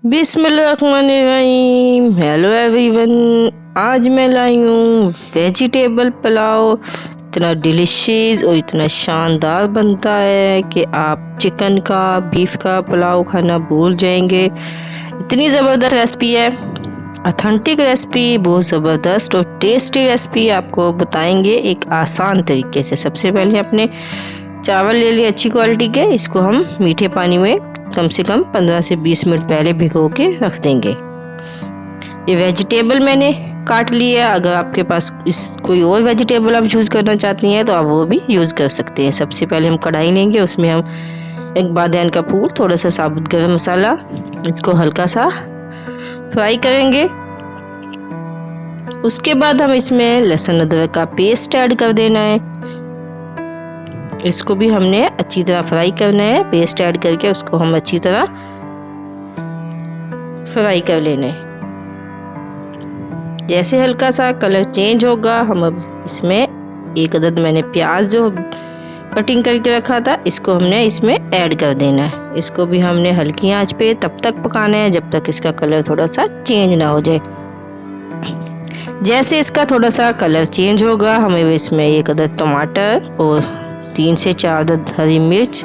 बिस्मिल्लाहिर्रहमानिर्रहीम। Hello everyone, आज मैं लाई हूँ वेजिटेबल पुलाव। इतना डिलीशियस और इतना शानदार बनता है कि आप चिकन का बीफ का पुलाव खाना भूल जाएंगे। इतनी ज़बरदस्त रेसिपी है, ऑथेंटिक रेसिपी, बहुत ज़बरदस्त और टेस्टी रेसिपी आपको बताएंगे एक आसान तरीके से। सबसे पहले अपने चावल ले लिए अच्छी क्वालिटी के, इसको हम मीठे पानी में कम से कम 15 से 20 मिनट पहले भिगो के रख देंगे। ये वेजिटेबल मैंने काट लिया। अगर आपके पास कोई और वेजिटेबल आप यूज़ करना चाहती हैं तो आप वो भी यूज़ कर सकते हैं। सबसे पहले हम कढ़ाई लेंगे, उसमें हम एक बादियान का फूल, थोड़ा सा साबुत गरम मसाला, इसको हल्का सा फ्राई करेंगे। उसके बाद हम इसमें लहसुन अदरक का पेस्ट ऐड कर देना है। इसको भी हमने अच्छी तरह फ्राई करना है। पेस्ट ऐड करके उसको हम अच्छी तरह फ्राई कर लेना है। जैसे हल्का सा कलर चेंज होगा, हम अब इसमें एक अदद मैंने प्याज जो कटिंग करके रखा था, इसको हमने इसमें ऐड कर देना है। इसको भी हमने हल्की आंच पे तब तक पकाना है जब तक इसका कलर थोड़ा सा चेंज ना हो जाए। जैसे इसका थोड़ा सा कलर चेंज होगा, हमें इसमें एक अदद टमाटर और 3 से 4 अदद हरी मिर्च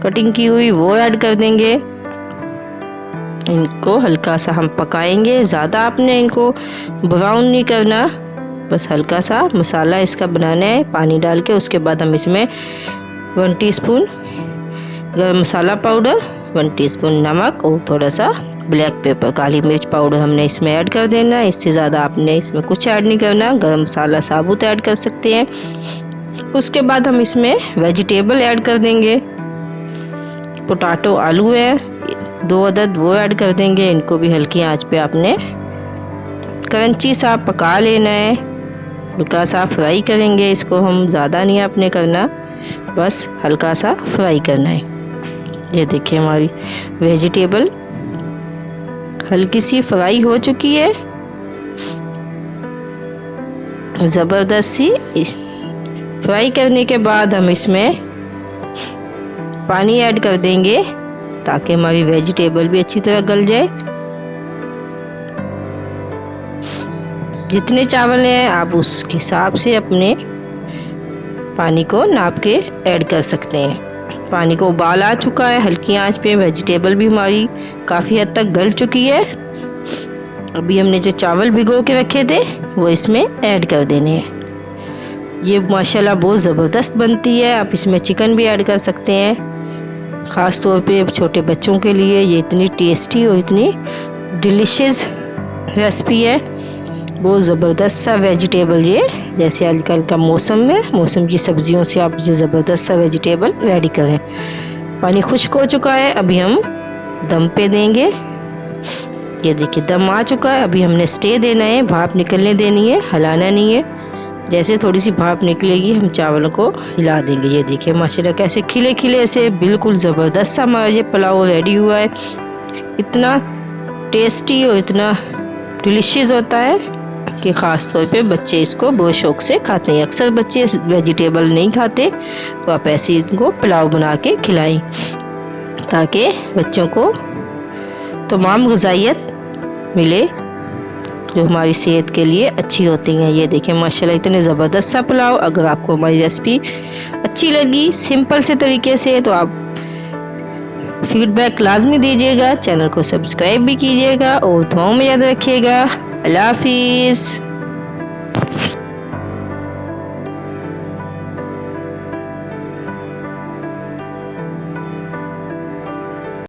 कटिंग की हुई वो ऐड कर देंगे। इनको हल्का सा हम पकाएंगे, ज़्यादा आपने इनको ब्राउन नहीं करना, बस हल्का सा मसाला इसका बनाना है पानी डाल के। उसके बाद हम इसमें 1 टीस्पून गरम मसाला पाउडर, 1 टीस्पून नमक और थोड़ा सा ब्लैक पेपर, काली मिर्च पाउडर हमने इसमें ऐड कर देना है। इससे ज़्यादा आपने इसमें कुछ ऐड नहीं करना। गरम मसाला साबुत ऐड कर सकते हैं। उसके बाद हम इसमें वेजिटेबल ऐड कर देंगे। पोटैटो आलू है 2 अदद, वो ऐड कर देंगे। इनको भी हल्की आंच पे आपने क्रंची सा पका लेना है, हल्का सा फ्राई करेंगे। इसको हम ज़्यादा नहीं आपने करना, बस हल्का सा फ्राई करना है। ये देखिए हमारी वेजिटेबल हल्की सी फ्राई हो चुकी है, ज़बरदस्त सी। फ्राई करने के बाद हम इसमें पानी ऐड कर देंगे ताकि हमारी वेजिटेबल भी अच्छी तरह गल जाए। जितने चावल हैं आप उस हिसाब से अपने पानी को नाप के ऐड कर सकते हैं। पानी को उबाल आ चुका है हल्की आंच पे, वेजिटेबल भी हमारी काफ़ी हद तक गल चुकी है। अभी हमने जो चावल भिगो के रखे थे वो इसमें ऐड कर देने हैं। ये माशाल्लाह बहुत ज़बरदस्त बनती है। आप इसमें चिकन भी ऐड कर सकते हैं, ख़ास तौर पे छोटे बच्चों के लिए ये इतनी टेस्टी और इतनी डिलीशियस रेसिपी है। बहुत ज़बरदस्त सा वेजिटेबल, ये जैसे आजकल का मौसम में मौसम की सब्जियों से आप ये ज़बरदस्त सा वेजिटेबल रेडी करें। पानी खुश्क हो चुका है, अभी हम दम पे देंगे। ये देखिए दम आ चुका है। अभी हमने स्टे देना है, भाप निकलने देनी है, हिलाना नहीं है। जैसे थोड़ी सी भाप निकलेगी हम चावलों को हिला देंगे। ये देखिए माशाल्लाह कैसे खिले खिले से बिल्कुल ज़बरदस्त सा हमारा ये पुलाव रेडी हुआ है। इतना टेस्टी और इतना डिलीशियस होता है कि ख़ास तौर पे बच्चे इसको बहुत शौक़ से खाते हैं। अक्सर बच्चे वेजिटेबल नहीं खाते, तो आप ऐसे इनको पुलाव बना के खिलाएं ताकि बच्चों को तमाम ग़िज़ाइयत मिले जो हमारी सेहत के लिए अच्छी होती हैं। ये देखें माशाल्लाह इतने ज़बरदस्त सा पुलाव। अगर आपको हमारी रेसिपी अच्छी लगी सिंपल से तरीके से, तो आप फीडबैक लाजमी दीजिएगा, चैनल को सब्सक्राइब भी कीजिएगा और दुआओं में याद रखिएगा। अल्लाह हाफिज़।